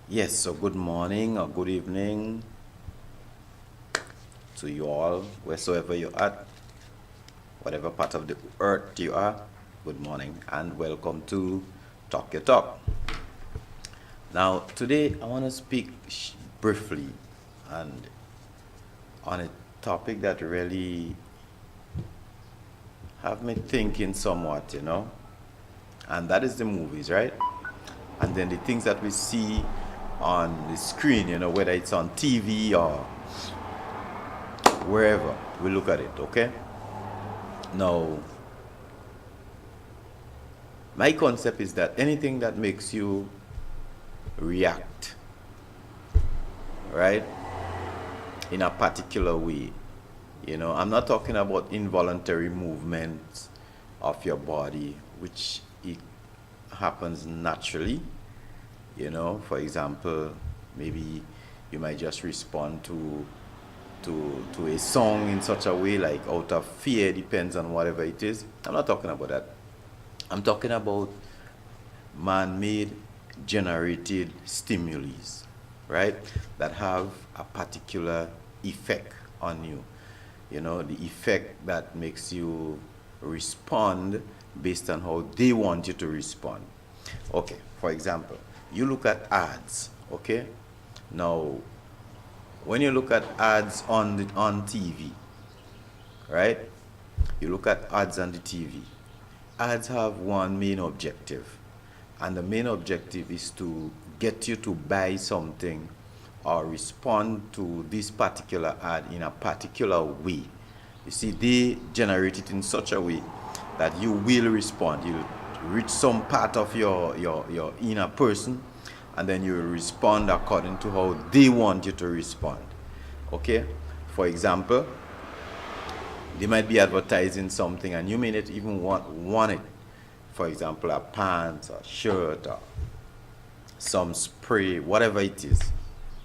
Yes, so good morning or good evening to you all, wheresoever you're at, whatever part of the earth you are. Good morning and welcome to Talk Your Talk. Now, today I want to speak briefly and on a topic that really have me thinking somewhat, and that is the movies, right? And then the things that we see on the screen, whether it's on TV or wherever we look at it, okay? Now, my concept is that anything that makes you react, right, in a particular way, I'm not talking about involuntary movements of your body, which it happens naturally. For example, maybe you might just respond to a song in such a way, like out of fear, depends on whatever it is. I'm not talking about that. I'm talking about man-made generated stimuli, right? That have a particular effect on you. The effect that makes you respond based on how they want you to respond. Okay, for example, you look at ads, okay? Now, when you look at ads on TV, right? You look at ads on the TV. Ads have one main objective, and the main objective is to get you to buy something or respond to this particular ad in a particular way. You see, they generate it in such a way that you will respond. You'll reach some part of your inner person, and then you will respond according to how they want you to respond. Okay? For example, they might be advertising something and you may not even want it. For example, a pants, a shirt, or some spray, whatever it is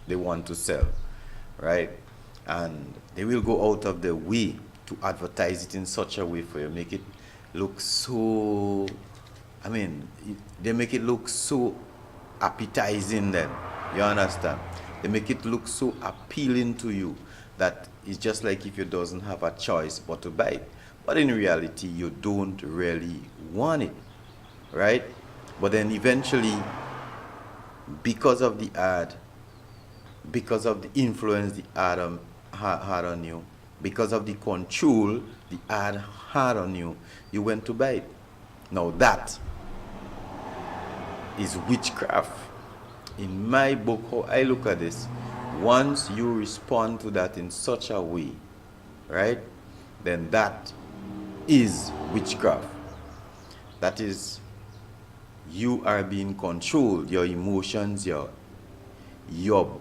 they want to sell, right? And they will go out of their way to advertise it in such a way for you, make it look so, they make it look so appetizing then. You understand? They make it look so appealing to you that it's just like if you doesn't have a choice but to buy it. But in reality, you don't really want it, right? But then eventually, because of the ad, because of the influence the ad had on you, because of the control the ad had on you, you went to buy it. Now that is witchcraft. In my book, how I look at this, once you respond to that in such a way, right, then that is witchcraft. That is, you are being controlled. Your emotions, your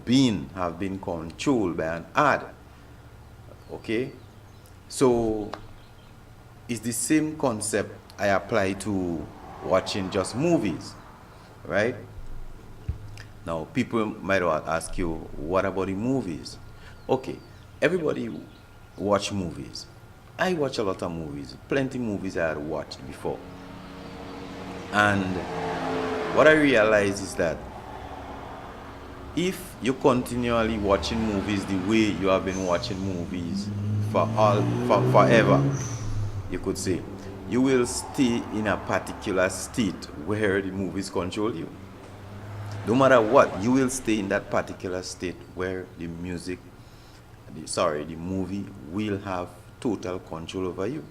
being have been controlled by an ad. Okay? So, it's the same concept I apply to watching just movies, right? Now, people might ask you, what about the movies? Okay, everybody watch movies. I watch a lot of movies, plenty movies I had watched before. And what I realize is that if you continually watching movies the way you have been watching movies for forever, you could say, you will stay in a particular state where the movies control you. No matter what, you will stay in that particular state where the movie will have total control over you,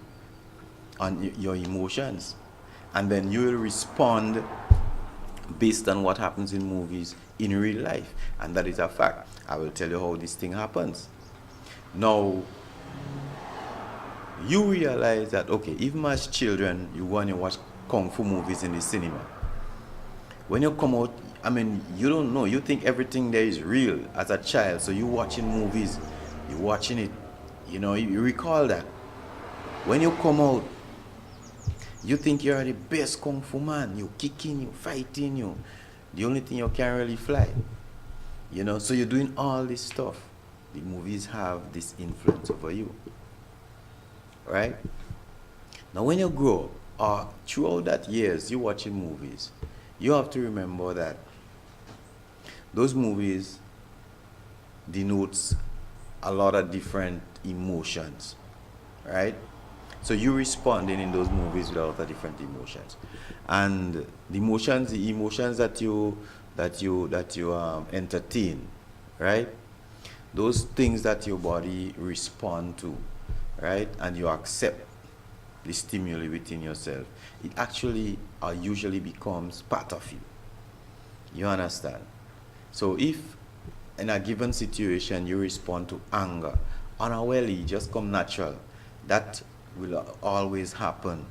on your emotions. And then you will respond based on what happens in movies in real life. And that is a fact. I will tell you how this thing happens. Now, you realize that, okay, even as children, you want to watch kung fu movies in the cinema. When you come out, you don't know. You think everything there is real as a child. So you watching movies, you watching it, you recall that. When you come out, you think you're the best kung fu man. You kicking, you fighting, you. The only thing you can't really fly. So you're doing all this stuff. The movies have this influence over you. Right? Now when you grow up, or throughout that years, you're watching movies, you have to remember that those movies denotes a lot of different emotions, right? So you responding in those movies with a lot of different emotions, and the emotions that you entertain, right? Those things that your body respond to, right, and you accept the stimuli within yourself, it actually usually becomes part of you. You understand? So if in a given situation you respond to anger unawarely, just come natural, that will always happen,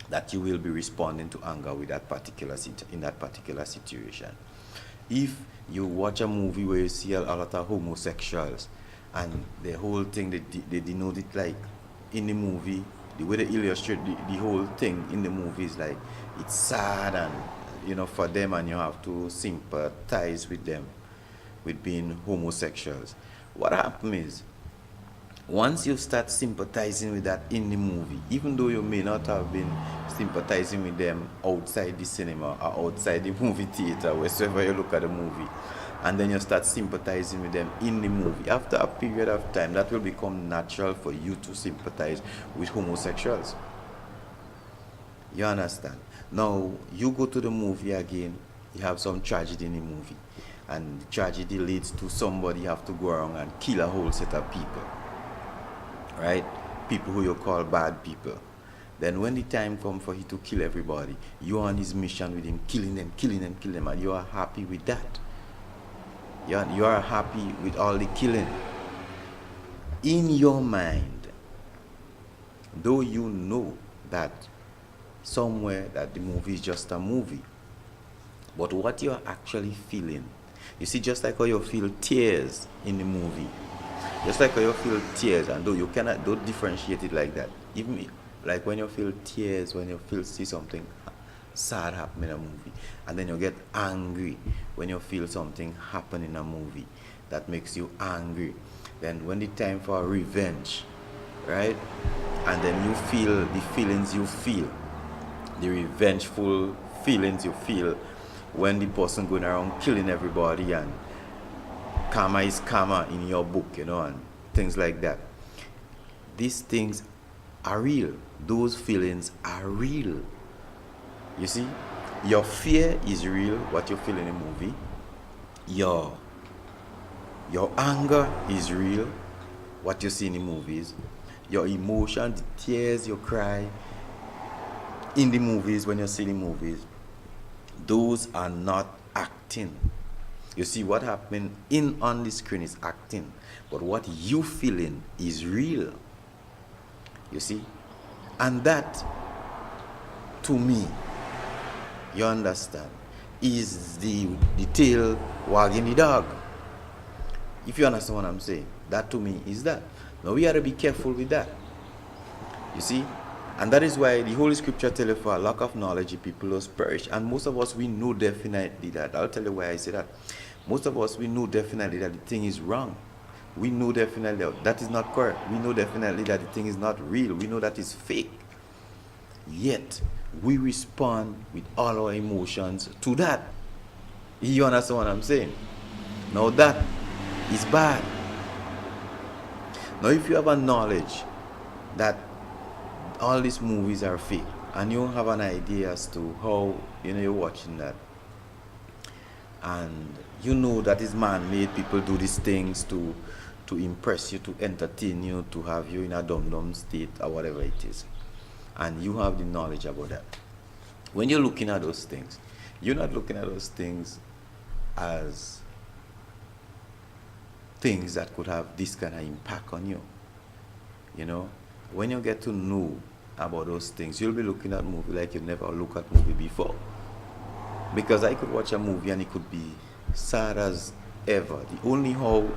that you will be responding to anger with that particular in that particular situation. If you watch a movie where you see a lot of homosexuals, and the whole thing they denote it like in the movie, the way they illustrate the whole thing in the movie is like it's sad, and for them, and you have to sympathize with them with being homosexuals. What happens is, once you start sympathizing with that in the movie, even though you may not have been sympathizing with them outside the cinema or outside the movie theater, wherever you look at the movie, and then you start sympathizing with them in the movie, after a period of time, that will become natural for you to sympathize with homosexuals. You understand? Now, you go to the movie again, you have some tragedy in the movie, and the tragedy leads to somebody have to go around and kill a whole set of people, right? People who you call bad people. Then when the time comes for him to kill everybody, you're on his mission with him, killing them, and you are happy with that. You are happy with all the killing. In your mind, though you know that somewhere that the movie is just a movie, but what you're actually feeling, you see, just like how you feel tears in the movie, just like how you feel tears, and though you cannot don't differentiate it like that. Even like when you feel tears, when you see something sad happen in a movie, and then you get angry when you feel something happen in a movie that makes you angry. Then when the time for revenge, right? And then you feel the feelings you feel, the revengeful feelings you feel when the person going around killing everybody, and karma is karma in your book, and things like that. These things are real. Those feelings are real. You see, your fear is real, what you feel in a movie. Your anger is real, what you see in the movies. Your emotion, the tears you cry in the movies, when you see the movies, those are not acting. You see, what happened on the screen is acting, but what you feeling is real. You see, and that, to me, you understand, is the tail wagging the dog. If you understand what I'm saying, that to me is that. Now we have to be careful with that. You see, and that is why the Holy Scripture tells you, for a lack of knowledge, the people will perish. And most of us, we know definitely that. I'll tell you why I say that. Most of us, we know definitely that the thing is wrong. We know definitely that is not correct. We know definitely that the thing is not real. We know that it's fake. Yet, we respond with all our emotions to that. You understand what I'm saying? Now that is bad. Now if you have a knowledge that all these movies are fake, and you have an idea as to how you're watching that, and you know that is man-made, people do these things to impress you, to entertain you, to have you in a dumb state or whatever it is, and you have the knowledge about that. When you're looking at those things, you're not looking at those things as things that could have this kind of impact on you. When you get to know about those things, you'll be looking at movie like you never looked at movie before. Because I could watch a movie and it could be sad as ever. The only how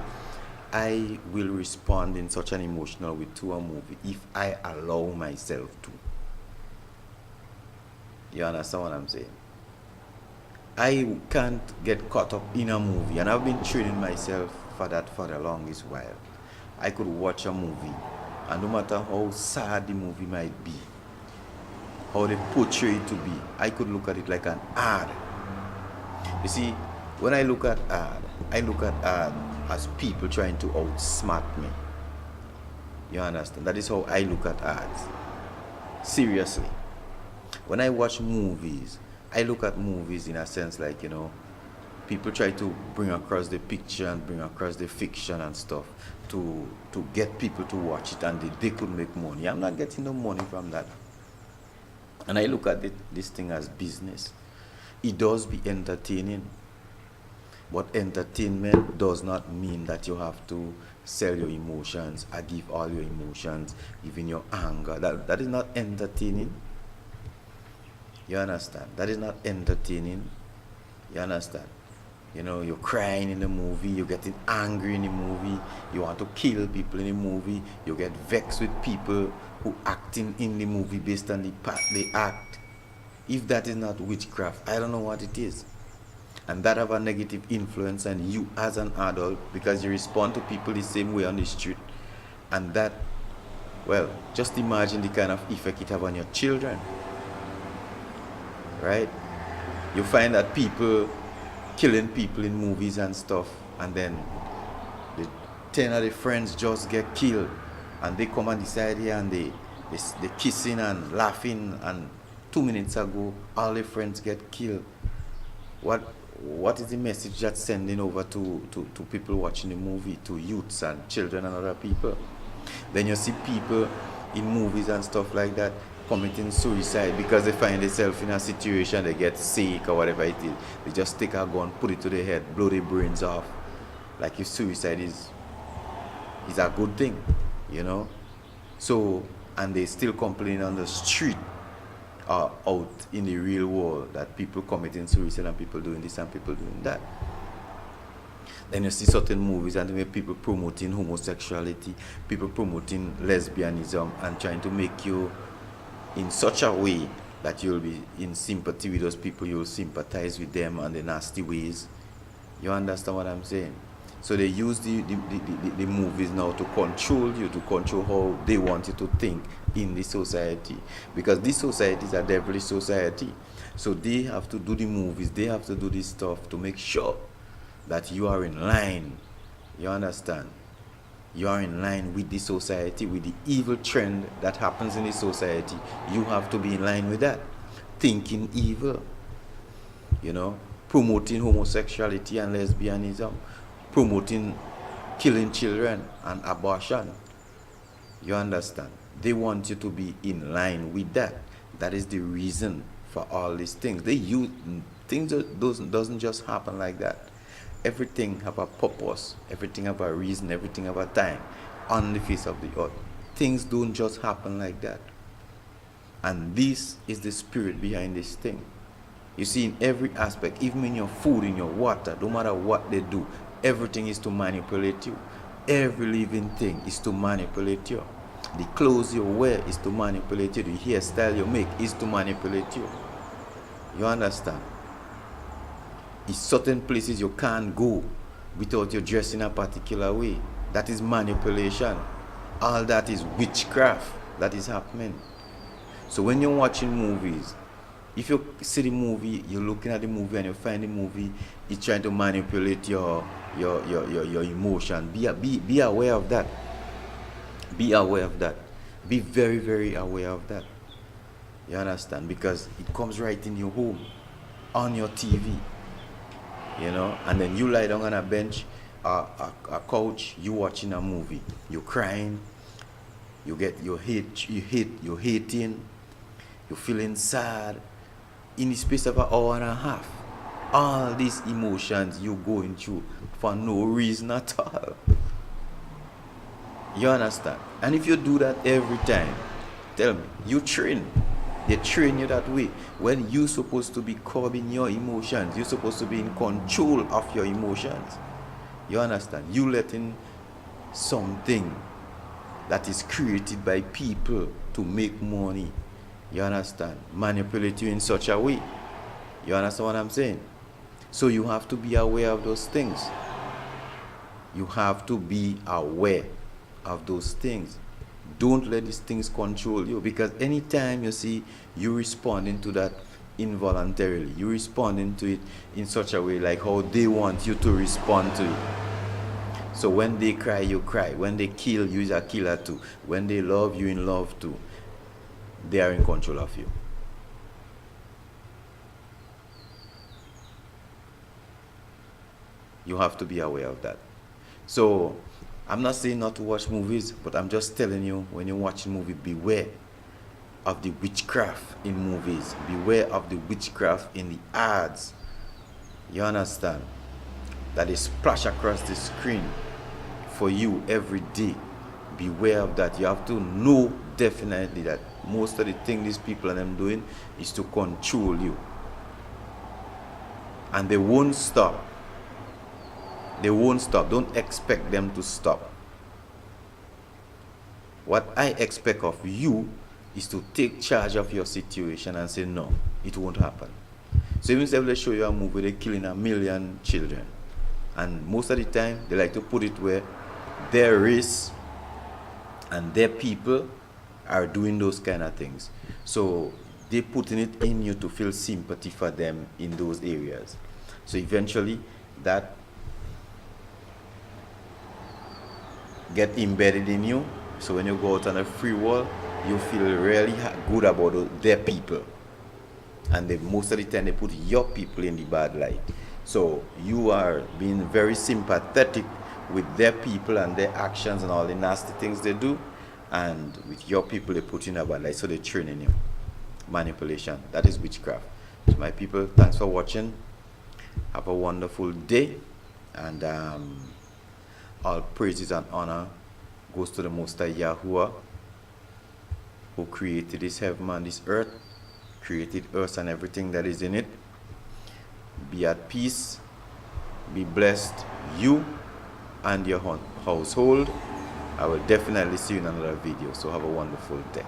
I will respond in such an emotional way to a movie if I allow myself to. You understand what I'm saying? I can't get caught up in a movie, and I've been training myself for that for the longest while. I could watch a movie, and no matter how sad the movie might be, how they portray it to be, I could look at it like an ad. You see, When I look at ad as people trying to outsmart me. You understand? That is how I look at ads. Seriously. When I watch movies, I look at movies in a sense like, people try to bring across the picture and bring across the fiction and stuff to get people to watch it, and they could make money. I'm not getting no money from that. And I look at this thing as business. It does be entertaining, but entertainment does not mean that you have to sell your emotions or give all your emotions, even your anger. That is not entertaining. You understand? That is not entertaining. You understand? You're crying in the movie, you're getting angry in the movie, you want to kill people in the movie, you get vexed with people who acting in the movie based on the part they act. If that is not witchcraft, I don't know what it is. And that have a negative influence on you as an adult, because you respond to people the same way on the street. And that, well, just imagine the kind of effect it have on your children. Right? You find that people killing people in movies and stuff, and then the 10 of the friends just get killed, and they come and decide here, and they kissing and laughing, and 2 minutes ago all the friends get killed. What is the message that's sending over to people watching the movie, to youths and children and other people? Then you see people in movies and stuff like that committing suicide because they find themselves in a situation, they get sick or whatever it is. They just take a gun, put it to their head, blow their brains off. Like if suicide is a good thing, So, and they still complain on the street out in the real world that people committing suicide and people doing this and people doing that. Then you see certain movies and where people promoting homosexuality, people promoting lesbianism, and trying to make you in such a way that you'll be in sympathy with those people, you'll sympathize with them and the nasty ways. You understand what I'm saying? So they use the movies now to control you, to control how they want you to think in the society. Because this society is a devilish society. So they have to do the movies, they have to do this stuff to make sure that you are in line. You understand? You are in line with the society, with the evil trend that happens in the society. You have to be in line with that. Thinking evil. Promoting homosexuality and lesbianism. Promoting killing children and abortion. You understand? They want you to be in line with that. That is the reason for all these things. Things doesn't just happen like that. Everything have a purpose, everything have a reason, everything have a time on the face of the earth. Things don't just happen like that. And this is the spirit behind this thing. You see, in every aspect, even in your food, in your water, no matter what they do, everything is to manipulate you. Every living thing is to manipulate you. The clothes you wear is to manipulate you. The hairstyle you make is to manipulate you. You understand? In certain places you can't go without you dressing a particular way. That is manipulation. All that is witchcraft that is happening. So when you're watching movies, if you see the movie, you're looking at the movie and you find the movie is trying to manipulate your emotion, be aware of that. Be aware of that. Be very, very aware of that. You understand? Because it comes right in your home, on your TV. And then you lie down on a bench, a couch, you watching a movie, you crying, you're hating, you're feeling sad. In the space of an hour and a half, all these emotions you're going through for no reason at all. You understand? And if you do that every time, tell me, you train. They train you that way. When you're supposed to be curbing your emotions, you're supposed to be in control of your emotions. You understand? You letting something that is created by people to make money, you understand, manipulate you in such a way. You understand what I'm saying? So you have to be aware of those things. You have to be aware of those things. Don't let these things control you, because anytime you see you responding to that involuntarily. You responding to it in such a way like how they want you to respond to it. So when they cry, you cry. When they kill, you're a killer too. When they love, you in love too. They are in control of you. You have to be aware of that. So I'm not saying not to watch movies, but I'm just telling you, when you watch a movie, beware of the witchcraft in movies. Beware of the witchcraft in the ads. You understand? That is splash across the screen for you every day. Beware of that. You have to know definitely that most of the thing these people are them doing is to control you. And they won't stop. They won't stop. Don't expect them to stop. What I expect of you is to take charge of your situation and say, no, it won't happen. So even if they show you a movie, they're killing 1 million children. And most of the time, they like to put it where their race and their people are doing those kind of things. So they're putting it in you to feel sympathy for them in those areas. So eventually, that get embedded in you. So when you go out on a free world, you feel really good about their people. And most of the time, they put your people in the bad light. So you are being very sympathetic with their people and their actions and all the nasty things they do. And with your people, they put in a bad light. So they're training you. Manipulation. That is witchcraft. So my people, thanks for watching. Have a wonderful day. And all praises and honor goes to the Most High Yahuwah, who created this heaven and this earth, created earth and everything that is in it. Be at peace, be blessed, you and your household. I will definitely see you in another video, so have a wonderful day.